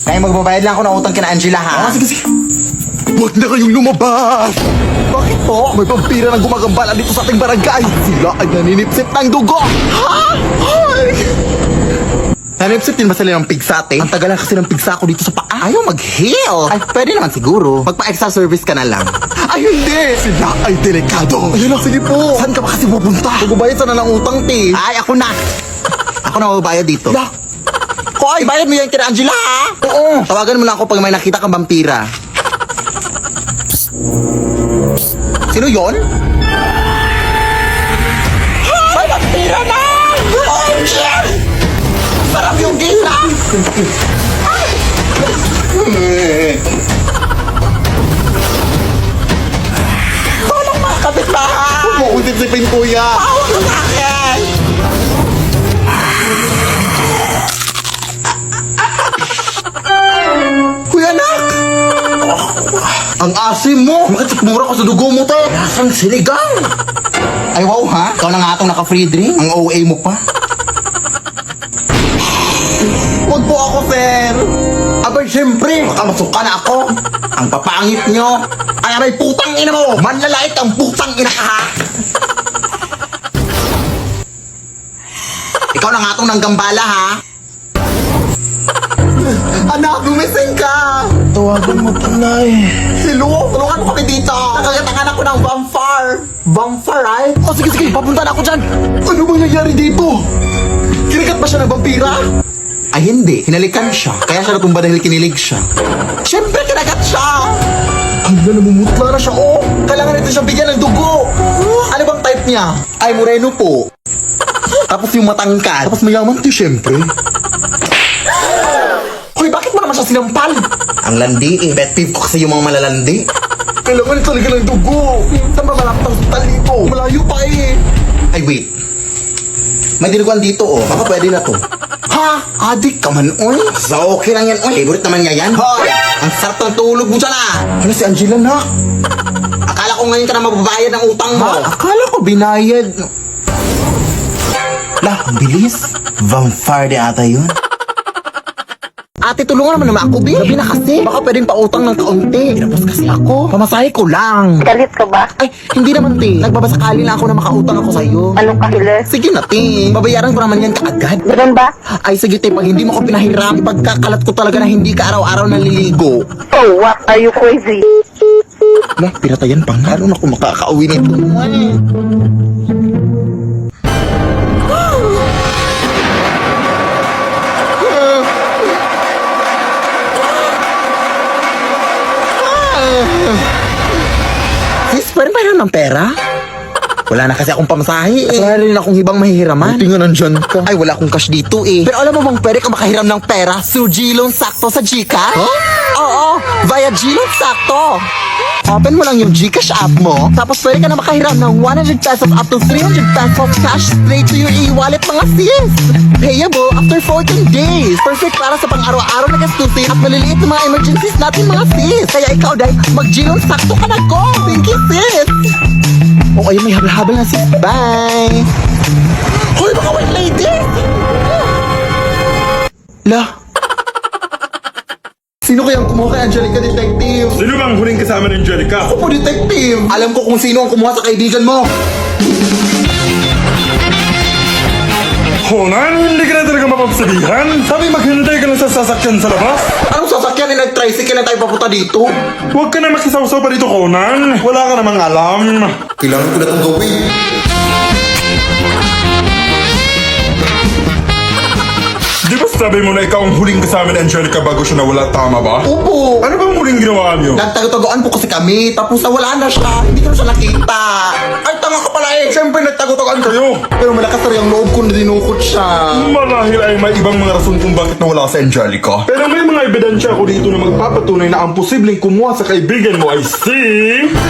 Kaya magbabayad lang ako ng utang kina Angela, ha? Sige. Huwag na kayong lumabas! Bakit po? May vampira na gumagambala dito sa ating barangay! Sila ay naninipsip ng dugo! Ha? Ay! Naninipsip din ba sila ng pigsate? Ang tagal kasi ng pigsa ko dito sa paa. Ayaw mag-heal. Ay, pwede naman siguro. Magpa-extra service ka na lang. Ay, hindi! Sila ay delikado! Ayun lang, sige po! Saan ka ba kasi pupunta? Magbabayad sana ng utang, te! Ay, ako na. Ako na mababayad dito. La! Hoy, bayad mo yan kina Angela, ha? Oo! Tawagan mo lang ako pag may nakita kang vampira. Sino yon? May vampira na! Oh, shit! Sarap yung gila! Tulong mga kapitbahay! Huwag mo akong sipsipin, kuya! Tawag mo sa akin! Kuya, anak! Ang asim mo! Bakit sikmura ko sa dugo mo, te? Lasang sinigang! Ay, wow, ha? Ikaw na nga itong naka-free drink. Ang OA mo pa. Huwag po ako, sir! Abay, siyempre! Baka masuka na ako! Ang papangit nyo! Ay, aray, putang ina mo! Manlalait ang putang ina ka, ha? Ikaw na nga itong nanggambala, ha? Anak, gumising ka! Tawagan mo pa na Hello? Tulungan mo kami dito! Nakagatangan ako ng vampire! Vampire, ay? Oh, sige, papunta na ako dyan! Ano bang nangyari dito? Kinagat ba siya ng vampira? Ay, hindi. Hinalikan siya. Kaya siya natumba dahil kinilig siya. Siyempre, kinagat siya! Ang namumutla na siya, oh! Kailangan natin siyang bigyan ng dugo! Ano bang type niya? Ay, moreno po. Tapos yung matangkad. Tapos mayaman to, syempre. Hoy, bakit mo naman siya sinampal? Ang landi eh. Pet peeve ko kasi yung mga malalandi. Kailangan talaga ng dugo! Saan ba malapit ang hospital dito? Malayo pa eh! Ay, wait. May dinuguan dito, oh. Baka pwede na to. Ha? Adik ka man, oy. So, okay lang yan, oy. Favorite naman niya yan. Hoy! Ang sarap ng tulog mo dyan, ah. Ano si Angela na? Akala ko ngayon ka na mababayad ng utang mo. Akala ko binayad. Lah, ang bilis. Vampire de ata yun. Ate, tulungan naman ako, Bi. Gabi na kasi. Baka pwedeng pautang ng kaunti. Pinapos kasi ako. Pamasahe ko lang. Galit ka ba? Ay, hindi naman, te. Nagbabasakali lang ako na makautang ako sa'yo. Anong kahilir? Sige na, te. Babayaran ko naman yan kaagad. Ganun ba? Ay, sige, te. Pag hindi mo ko pinahiram, ipagkakalat ko talaga na hindi ka araw-araw naliligo. Oh, what? Are you crazy? Lah, pinatayan pa nga. Ano na kung makakauwi nito? Sis, pwede pa ng pera? Wala na kasi akong pamasahe eh. Wala rin akong hibang mahihiraman. Buti nga nandyan ka. Ay, wala akong cash dito eh. Pero alam mo bang pwede ka makahiram ng pera through Gloan Sakto sa Gcash? Huh? Oo, via Gloan Sakto. Open mo lang yung Gcash app mo, tapos pwede ka na makahiram ng 100 pesos up to 300 pesos cash straight to your e-wallet mga sis. Payable after 14 days. Perfect para sa pang-araw-araw na gastusin at maliliit na mga emergencies natin mga sis. Kaya ikaw dahil mag-Gloan Sakto ka na go. Thank you sis. Okay, may habal-habal na sis. Bye! Hoy, baka white lady! La! Sino kayang kumuha kay Angelica, detective? Sino bang huling kasama ng Angelica? Ako po, detective! Alam ko kung sino ang kumuha sa kaibigan mo! Conan, hindi ka na talaga mapapsabihan? Sabi maghintay ka lang sa sasakyan sa labas? Anong sasakyan na nag-tricycle na tayo papunta dito? Huwag ka na makisawsaw pa dito, Conan. Wala ka namang alam. Kailangan ko na itong gawin. Di ba sabi mo na ikaw ang huling kasama ni Angelica bago siya nawala, tama ba? Opo! Ano bang huling ginawa niyo? Nagtago-tagoan po kasi kami, tapos nawala na siya. Hindi ko na siya nakita. Ay, tanga ka pala eh! Siyempre nagtago-tagoan kayo. Pero malakas na rin ang loob ko na dinukot siya. Marahil ay may ibang mga rason kung bakit nawala si Angelica. Pero may mga ebidensya ako dito na magpapatunay na ang posibleng kumuha sa kaibigan mo ay si...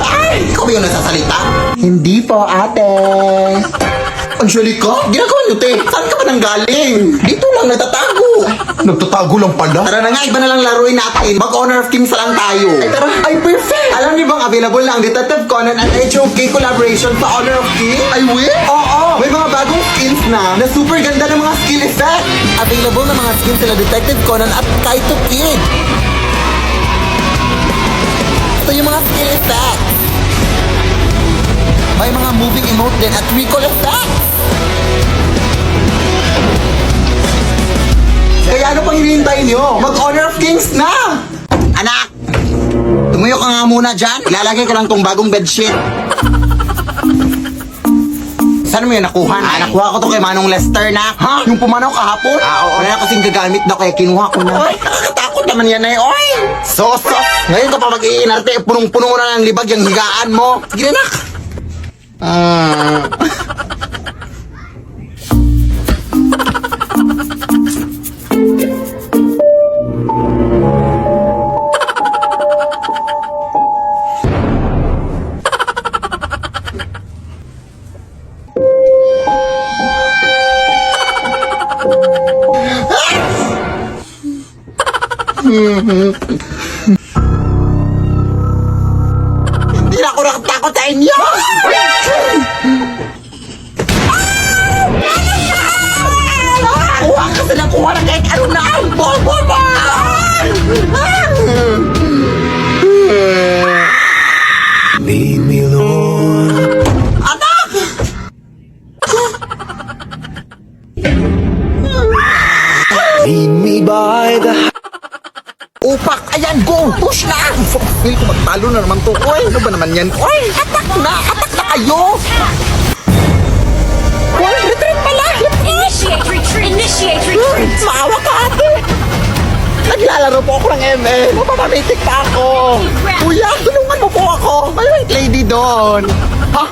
Ay! Ikaw ba yung nagsasalita? Hindi po, ate. Angelica? Ginagawa niyo, te. Saan ka ba nanggaling? Dito lang nagtatago. Nagtatago lang pala. Tara na nga, iba na lang laruin natin. Mag-Honor of Kings na lang tayo. Ay, tara. Ay, perfect! Alam niyo bang available na ang Detective Conan at HOK collaboration sa Honor of Kings? Ay, we? Oo! May mga bagong skins na super ganda ng mga skill effect. Available na mga skins sila Detective Conan at Kaito Kid. Ito yung mga skill effects. May mga moving emote din at recall effects. Kaya ano pang hinihintay nyo? Mag-Honor of Kings na! Anak! Tumuyo ka nga muna dyan. Ilalagay ko lang tong bagong bedsheet. Saan mo yun nakuha? Nakuha ko to kay Manong Lester na. Ha? Yung pumanaw kahapon? Oo. Wala na kasing gagamit na kaya kinuha ko na. Ay, nakakatakot naman yan ay. Oy! Sos! Ngayon ka pa mag-iinarte. Punong-puno na ng libag yung higaan mo. Sige na, nak. Hindi na ako nakatakot sa inyo! Kuha ka sa nakuha na kahit ano na ang bobo mo! Lead me, Lord. Anak! Lead me by the... Upak! Ayan, go! Push na! Feel ko magtalo na naman to. Oy, ano ba naman yan? Oy, atak na! Atak na kayo! Oy, retreat pala! Initiate retreat! Initiate retreat! Maawa ka, ate! Naglalaro po ako ng ML. Mapapamitik pa ako. Kuya, tulungan mo po ako. May white lady doon. Ha?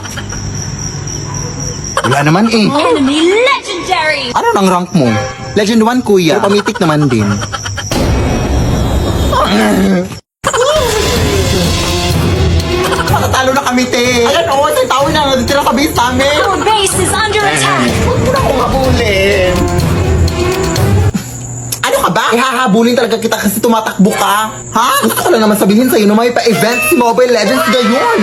Wala naman eh. Enemy legendary! Ano nang rank mo? Legend 1, kuya. Pero pamitik naman din. Matatalo na kami, te. Ayan, oo. Sa tao na natitira sa base namin. Our base is under attack! Huwag mo na akong habulin. Ano ka ba? Ihahabulin talaga kita kasi tumatakbo ka. Ha? Gusto ko lang naman sabihin sa'yo na may pa-event si Mobile Legends ngayon.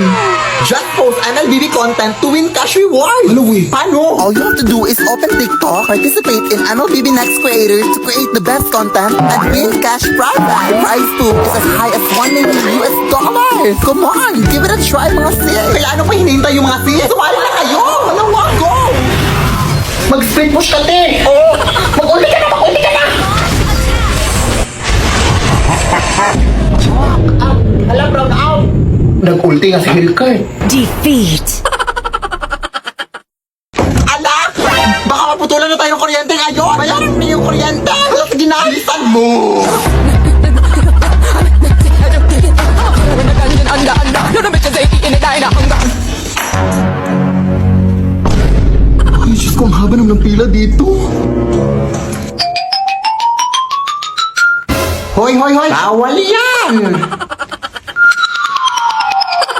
Just post MLBB content to win cash reward. Ano, we? Paano? All you have to do is open TikTok, participate in MLBB Next Creators to create the best content and win cash prize. The prize pool is as high as $1 million US. Come on, give it a try mga sis. Kaya ano pa hinihintay yung mga sis? Sumali na kayo! Walang go! Mag-split push ka, te! Oo! Mag-ulti ka na! Mag-ulti ka na! Alam, brown out! Nag-ulti nga si Hellcard. Defeat! Anak! Baka maputulan na tayo ng kuryente ngayon! Bayaran mo yung kuryente! Sige na, bilisan mo! Ay, Diyos ko, ang haba naman ng pila dito. Hoy, hoy, hoy! Bawal yan!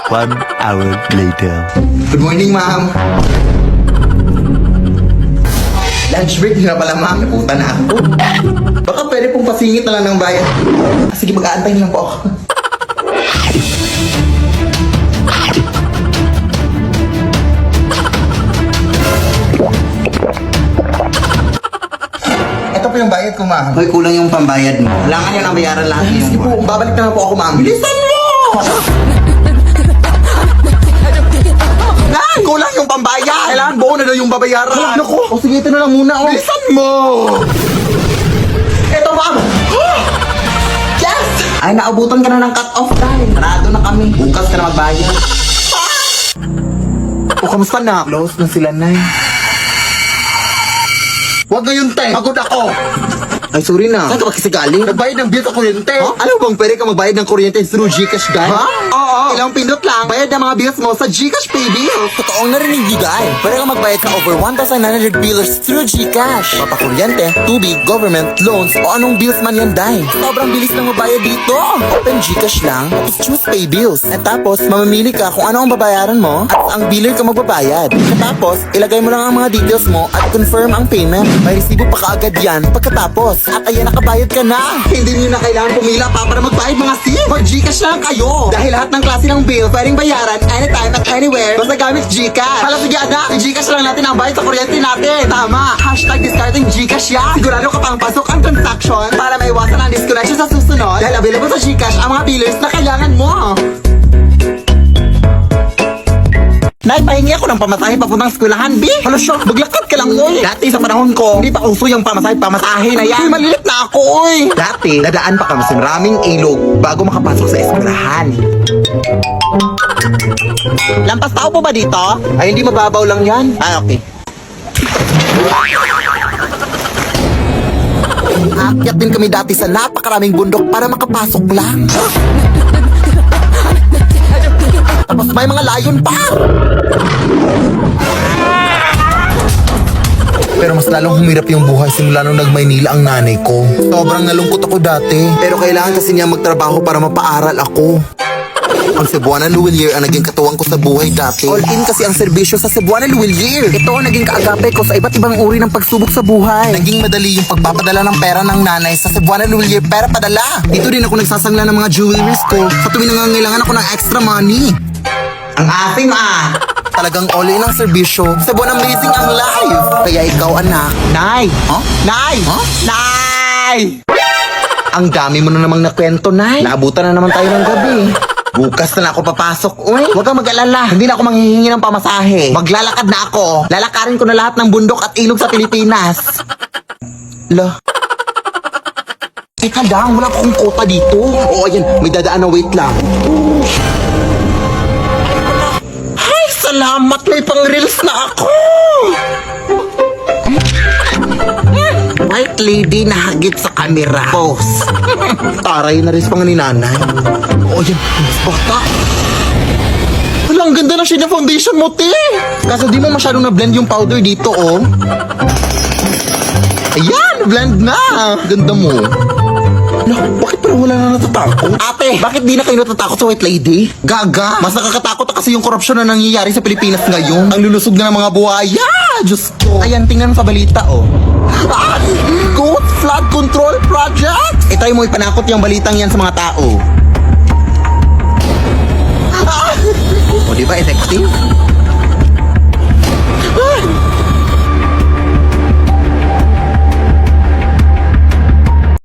1 hour later. Good morning, ma'am. Lunch break nyo na pala, ma'am. Naputa na ako. Baka pwede pong pasingit na lang ng bayan. Sige, mag-aantay na lang po ako. Ito po yung bayad ko, ma'am. Hoy, kulang yung pambayad mo. Kailangan yun ang bayaran lahat. Sige po, babalik na lang po ako, ma'am. Bilisan mo! Nan! Kulang yung pambayad! Kailangan buo na daw yung babayaran. Naku! O sige, ito na lang muna. Oh. Bilisan mo! Ito, ma'am! Yes! Ay, naabutan ka na ng cut-off time. Parado na kami. Bukas ka na magbayad. O, kamusta na? Close na sila, Nay. Huwag ngayon, te. Pagod ako. Ay, sorry na. Saan ka ba kasi galing? Nagbayad ng bill sa kuryente. Alam mo bang pwede ka magbayad ng kuryente through Gcash, guys? Oo. Ilang pindot lang, bayad ng mga bills mo sa Gcash Pay Bills. Totoong narinig ni Guy. Pwede ka magbayad sa over 1,900 billers through Gcash. Mapakuryente, tubig, government, loans, o anong bills man yan, Day. Sobrang bilis na mabayad dito. Open Gcash lang, tapos choose Pay Bills. At tapos, mamamili ka kung ano ang babayaran mo at ang biller ka magbabayad. Tapos, ilagay mo lang ang mga details mo at confirm ang payment. May resibo pa kaagad yan pagkatapos. At ayan, nakabayad ka na. Hindi niyo na kailangan pumila pa para magbayad mga sim. Mag-Gcash lang kayo. Dahil lahat ng klase ng bill pwedeng bayaran anytime at anywhere basta gamit Gcash. Hala, sige anak, i-Gcash lang natin ang bayad sa kuryente natin. Tama. #discarding Gcash yan. Sigurado ka pang pasok ang transaction para maiwasan ang disconnection sa susunod. Dahil available sa Gcash ang mga billers na kailangan mo. Nay, pahingi ako ng pamasahe papuntang eskwelahan, B. Hala siya, maglakad ka lang, oy. Dati sa panahon ko, hindi pa uso yung pamasahe na yan. Uy, malilit na ako, oy. Dati, dadaan pa kami sa maraming ilog bago makapasok sa eskwelahan. Lampas tao po ba dito? Ay, hindi mababaw lang yan. Ah, okay. Aakyat din kami dati sa napakaraming bundok para makapasok lang. Tapos may mga layon pa! Pero mas lalong humirap yung buhay simula nung nag-Maynila ang nanay ko. Sobrang nalungkot ako dati. Pero kailangan kasi niya magtrabaho para mapaaral ako. Ang Cebuana Luwilier ang naging katuwang ko sa buhay dati. All in kasi ang serbisyo sa Cebuana Luwilier. Ito ang naging kaagape ko sa iba't ibang uri ng pagsubok sa buhay. Naging madali yung pagpapadala ng pera ng nanay sa Cebuana Luwilier pera padala. Dito din ako nagsasangla ng mga jewelries ko sa tuwing nangangailangan ako ng extra money. Ang asim Talagang all in ang serbisyo. Cebuana amazing ang life. Kaya ikaw anak. Nay! Huh? Nay! Huh? Nay! Ang dami mo na namang nakwento, Nay. Naabutan na naman tayo ng gabi. Bukas na ako papasok. Uy, huwag kang mag-alala. Hindi na ako manghihingi ng pamasahe. Maglalakad na ako. Lalakarin ko na lahat ng bundok at ilog sa Pilipinas. Lo. Teka lang, wala akong kota dito. Oo, ayan. May dadaan na wait lang. Ay, salamat. May pang-reels na ako. White lady na hagit sa kamera. Pose. Taray na rin pa nga ni nanay. O yan, bata. Wala, ang ganda ng shade ng foundation mo, te. Kaso di mo masyadong na-blend yung powder dito, oh. Ayan, blend na. Ganda mo. No, bakit parang wala na natatakot? Ate, bakit di na kayo natatakot sa white lady? Gaga, mas nakakatakot kasi yung korupsyon na nangyayari sa Pilipinas ngayon. Ang lulusog na ng mga buhaya. Diyos ko. Ayan, tingnan sa balita, oh. Ay! Goat Flood Control Project! Itry mo ipanakot yung balitang yan sa mga tao. O, di ba effective?